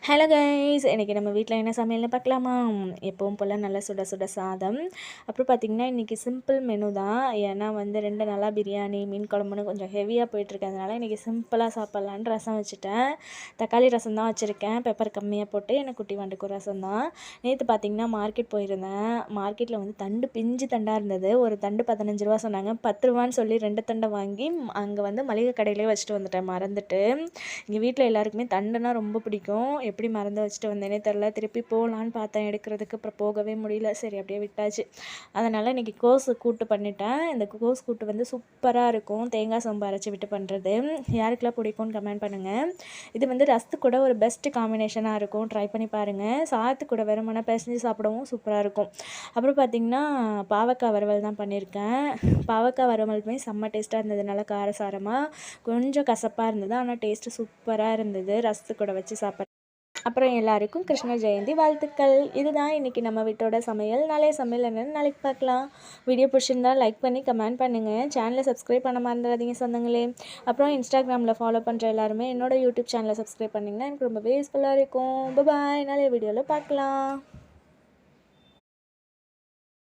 Hello guys, இன்றைக்கி நம்ம வீட்டில் என்ன சமையல்னு பார்க்கலாமா? எப்பவும் போல் நல்லா சுட சுட சாதம். அப்புறம் பார்த்திங்கன்னா இன்றைக்கி சிம்பிள் மெனு தான். ஏன்னா 2 நாளாக பிரியாணி மீன் குழம்புன்னு கொஞ்சம் ஹெவியாக போயிட்டுருக்கிறதுனால இன்றைக்கி சிம்பிளாக சாப்பிட்லான்னு ரசம் வச்சுட்டேன். தக்காளி ரசம் தான் வச்சுருக்கேன், பெப்பர் கம்மியாக போட்டு. எனக்கு குட்டி வண்டுக்கும் ரசம் தான். நேற்று பார்த்திங்கன்னா மார்க்கெட் போயிருந்தேன். மார்க்கெட்டில் தண்டு பிஞ்சு தண்டாக இருந்தது. ஒரு தண்டு 15 ரூபா சொன்னாங்க. 10 ரூபான்னு சொல்லி 2 தண்டை வாங்கி அங்கே மளிகை கடையிலே வச்சுட்டு வந்துட்டேன் மறந்துட்டு. எங்கள் வீட்டில் எல்லாருக்குமே தண்டுனா ரொம்ப பிடிக்கும். எப்படி மறந்து வச்சுட்டு வந்தேனே தெரில. திருப்பி போகலான்னு பார்த்தேன் எடுக்கிறதுக்கு, அப்புறம் போகவே முடியல. சரி அப்படியே விட்டாச்சு. அதனால் இன்றைக்கி கோஸ் கூட்டு பண்ணிட்டேன். இந்த கோஸ் கூட்டு சூப்பராக இருக்கும். தேங்காய் சம்பா அரைச்சி விட்டு பண்ணுறது. யாருக்கெல்லாம் பிடிக்கும்னு கமெண்ட் பண்ணுங்கள். இது ரசத்து கூட ஒரு பெஸ்ட் காம்பினேஷனாக இருக்கும். ட்ரை பண்ணி பாருங்கள். சாதத்து கூட வெறுமனே பிசைஞ்சு சாப்பிடவும் சூப்பராக இருக்கும். அப்புறம் பார்த்திங்கன்னா பாவக்காய் வறுவல் தான் பண்ணியிருக்கேன். பாவக்காய் வறுவலுமே செம்ம டேஸ்ட்டாக இருந்தது. நல்லா காரசாரமாக, கொஞ்சம் கசப்பாக இருந்தது. ஆனால் டேஸ்ட்டு சூப்பராக இருந்தது. ரசத்து கூட வச்சு சாப்பிட்றேன். அப்புறம் எல்லாருக்கும் கிருஷ்ண ஜெயந்தி வாழ்த்துக்கள். இதுதான் இன்றைக்கி நம்ம வீட்டோட சமையல். நாளைய சமையல் என்னென்னு நாளைக்கு பார்க்கலாம். வீடியோ பிடிச்சிருந்தா லைக் பண்ணி கமெண்ட் பண்ணுங்கள். சேனலை சப்ஸ்கிரைப் பண்ண மறந்துடாதீங்க சொந்தங்களே. அப்புறம் இன்ஸ்டாகிராமில் ஃபாலோ பண்ணுற எல்லாருமே என்னோட யூடியூப் சேனலை சப்ஸ்கிரைப் பண்ணிங்கன்னா எனக்கு ரொம்ப யூஸ்ஃபுல்லாக இருக்கும். பாய், நாளைய வீடியோவில் பார்க்கலாம்.